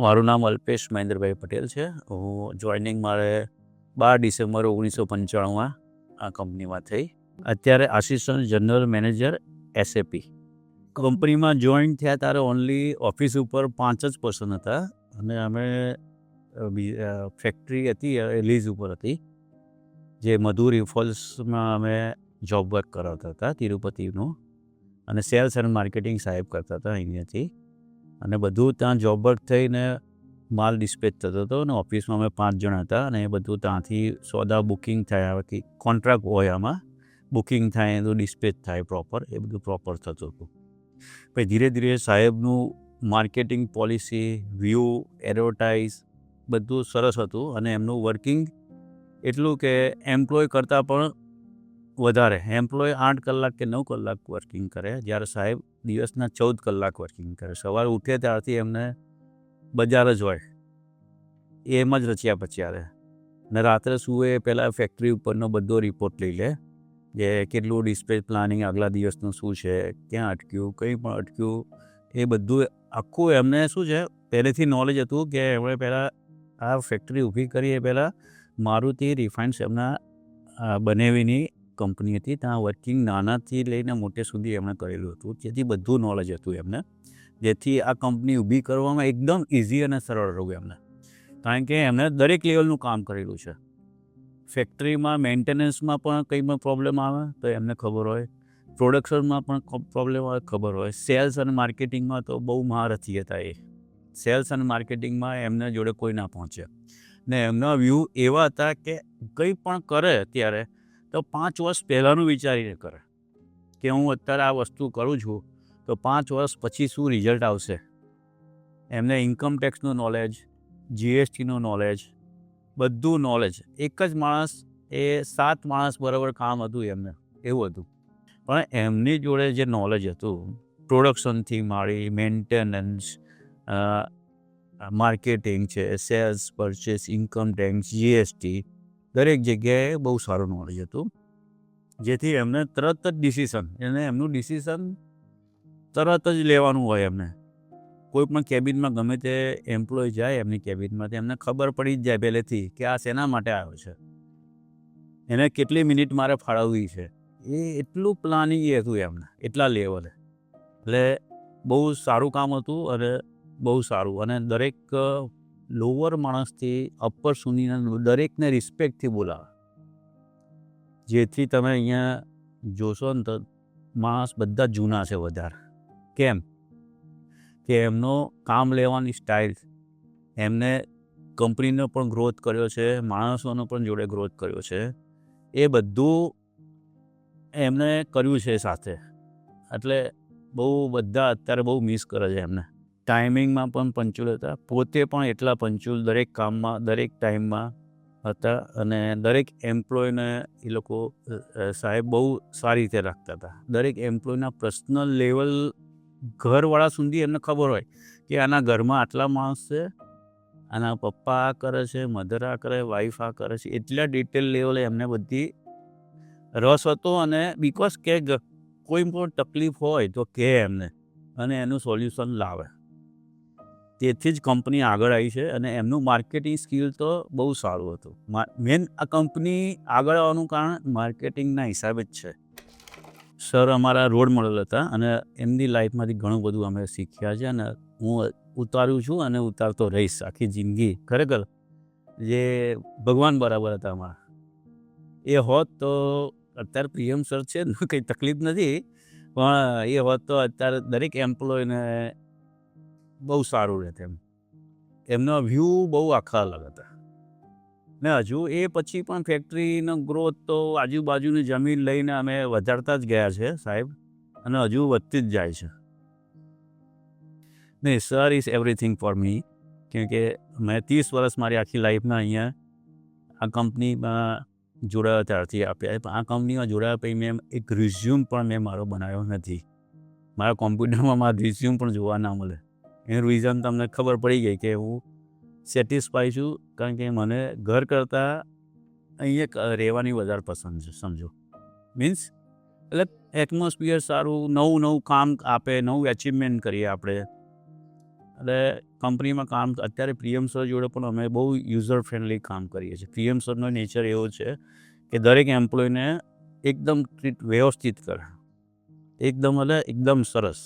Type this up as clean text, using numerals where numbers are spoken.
મારું નામ અલ્પેશ મહેન્દ્રભાઈ પટેલ છે. હું જોઈનિંગ મારે 12 ડિસેમ્બર 1995 આ કંપનીમાં થઈ. અત્યારે આસિસ્ટન્ટ જનરલ મેનેજર SAP. કંપનીમાં જોઈન થયા ત્યારે ઓનલી ઓફિસ ઉપર 5 જ પર્સન હતા અને અમે ફેક્ટરી હતી એ લીઝ ઉપર હતી, જે મધુરી ફોલ્સમાં અમે જોબ વર્ક કરાવતા હતા તિરુપતિનું, અને સેલ્સ એન્ડ માર્કેટિંગ સાહેબ કરતા હતા અહીંયાથી. અને બધું ત્યાં જોબ વર્ક થઈને માલ ડિસ્પેચ થતો હતો અને ઓફિસમાં અમે 5 જણ હતા અને એ બધું ત્યાંથી સોદા બુકિંગ થાય, કે કોન્ટ્રાક્ટ હોય આમાં બુકિંગ થાય તો ડિસ્પેચ થાય પ્રોપર, એ બધું પ્રોપર થતું હતું. પછી ધીરે ધીરે સાહેબનું માર્કેટિંગ પોલિસી, વ્યૂ, એડવર્ટાઇઝ બધું સરસ હતું અને એમનું વર્કિંગ એટલું કે એમ્પ્લોય કરતાં પણ વધારે. એમ્પ્લોય 8 કલાક કે 9 કલાક વર્કિંગ કરે, જ્યારે સાહેબ દિવસના 14 કલાક વર્કિંગ કરે. સવારે ઉઠે ત્યારથી એમને બજાર જ હોય, એમ જ રચ્યા પચ્યા રહે. ને રાત્રે સૂએ પહેલાં ફેક્ટરી ઉપરનો બધો રિપોર્ટ લઈ લે, કે કેટલું ડિસ્પેચ પ્લાનિંગ આગલા દિવસનું શું છે, ક્યાં અટક્યું, કંઈ પણ અટક્યું, એ બધું આખું એમને શું છે પહેલેથી નોલેજ હતું. કે એમણે પહેલાં આ ફેક્ટરી ઊભી કરી એ પહેલાં મારુતિ રિફાઇન્ડ્સ એમના બનેવીની કંપની હતી, ત્યાં વર્કિંગ નાનાથી લઈને મોટે સુધી એમણે કરેલું હતું, જેથી બધું નોલેજ હતું એમને, જેથી આ કંપની ઊભી કરવામાં એકદમ ઇઝી અને સરળ રહ્યું એમને. કારણ કે એમણે દરેક લેવલનું કામ કરેલું છે. ફેક્ટરીમાં મેન્ટેનન્સમાં પણ કંઈ પણ પ્રોબ્લેમ આવે તો એમને ખબર હોય, પ્રોડક્શનમાં પણ પ્રોબ્લેમ આવે ખબર હોય, સેલ્સ અને માર્કેટિંગમાં તો બહુ મહારથી હતા એ. સેલ્સ અને માર્કેટિંગમાં એમના જોડે કોઈ ના પહોંચે. ને એમના વ્યૂ એવા હતા કે કંઈ પણ કરે અત્યારે તો 5 વર્ષ પહેલાંનું વિચારીને કરે, કે હું અત્યારે આ વસ્તુ કરું છું તો 5 વર્ષ પછી શું રિઝલ્ટ આવશે. એમને ઇન્કમ ટેક્સનું નોલેજ, GSTનું નોલેજ, બધું નોલેજ. એક જ માણસ એ 7 માણસ બરાબર કામ હતું એમને, એવું હતું. પણ એમની જોડે જે નોલેજ હતું, પ્રોડક્શનથી માંડી મેન્ટેનન્સ, માર્કેટિંગ છે, sales, purchase, income tax, GST, દરેક જગ્યાએ બહુ સારું નોલેજ હતું, જેથી એમને તરત જ ડિસિઝન, એમનું ડિસિઝન તરત જ લેવાનું હોય એમને. કોઈ પણ કેબિનમાં ગમે તે એમ્પ્લોય જાય એમની કેબિનમાંથી, એમને ખબર પડી જ જાય પહેલેથી કે આ શેના માટે આવ્યો છે, એને કેટલી મિનિટ મારે ફાળવવી છે. એ એટલું પ્લાનિંગ એ હતું એમને, એટલા લેવલે. એટલે બહુ સારું કામ હતું અને બહુ સારું. અને દરેક લોઅર માણસથી અપર સુધીના દરેકને રિસ્પેક્ટથી બોલાવે, જેથી તમે અહીંયા જોશો ને તો માણસ બધા જૂના છે વધારે. કેમ કે એમનો કામ લેવાની સ્ટાઇલ, એમને કંપનીનો પણ ગ્રોથ કર્યો છે, માણસોનો પણ જોડે ગ્રોથ કર્યો છે, એ બધું એમને કર્યું છે સાથે. એટલે બહુ બધા અત્યારે બહુ મિસ કરે છે એમને. ટાઈમિંગમાં પણ પંચુલ હતા, પોતે પણ એટલા પંચુલ, દરેક કામમાં દરેક ટાઈમમાં હતા. અને દરેક એમ્પ્લોયને એ લોકો સાહેબ બહુ સારી રીતે રાખતા હતા. દરેક એમ્પ્લોયના પર્સનલ લેવલ, ઘરવાળા સુધી એમને ખબર હોય કે આના ઘરમાં આટલા માણસ છે, આના પપ્પા આ કરે છે, મધર આ કરે, વાઈફ આ કરે છે, એટલા ડિટેલ લેવલે એમને બધી રસ હતો. અને બિકોઝ કે કોઈ પણ તકલીફ હોય તો કહે એમને અને એનું સોલ્યુશન લાવે, તેથી જ કંપની આગળ આવી છે. અને એમનું માર્કેટિંગ સ્કિલ તો બહુ સારું હતું. મેન આ કંપની આગળ આવવાનું કારણ માર્કેટિંગના હિસાબે જ છે. સર અમારા રોલ મોડલ હતા અને એમની લાઈફમાંથી ઘણું બધું અમે શીખ્યા છે અને હું ઉતારું છું અને ઉતારતો રહીશ આખી જિંદગી. ખરેખર જે ભગવાન બરાબર હતા અમારા. એ હોત તો અત્યારે PM સર છે, કંઈ તકલીફ નથી, પણ એ હોત તો અત્યારે દરેક એમ્પ્લોયને બહુ સારું રહેત. એમનો વ્યૂ બહુ આખા અલગ હતા. ને હજુ એ પછી પણ ફેક્ટરીનો ગ્રોથ તો આજુબાજુની જમીન લઈને અમે વધારતા જ ગયા છે સાહેબ, અને હજુ વધતી જ જાય છે. નહીં, sir is everything for me. કેમ કે મેં 30 વર્ષ મારી આખી લાઈફમાં અહીંયા આ કંપનીમાં જોડાયા ત્યારથી આપ્યા. પણ આ કંપનીમાં જોડાયા પછી મેં એક રિઝ્યુમ પણ મેં મારો બનાવ્યો નથી. મારા કોમ્પ્યુટરમાં મારા રિઝ્યુમ પણ જોવા ના મળે. એનું રીઝન તમને ખબર પડી ગઈ કે હું સેટિસ્ફાઈ છું, કારણ કે મને ઘર કરતાં અહીંયા રહેવાની વધારે પસંદ છે, સમજો. મીન્સ એટલે એટમોસ્ફિયર સારું, નવું કામ આપે, નવું એચિવમેન્ટ કરીએ આપણે. એટલે કંપનીમાં કામ અત્યારે પીએમ સર જોડે પણ અમે બહુ યુઝર ફ્રેન્ડલી કામ કરીએ છીએ. પીએમ સરનો નેચર એવો છે કે દરેક એમ્પ્લોયને એકદમ વ્યવસ્થિત કરે, એકદમ એટલે એકદમ સરસ.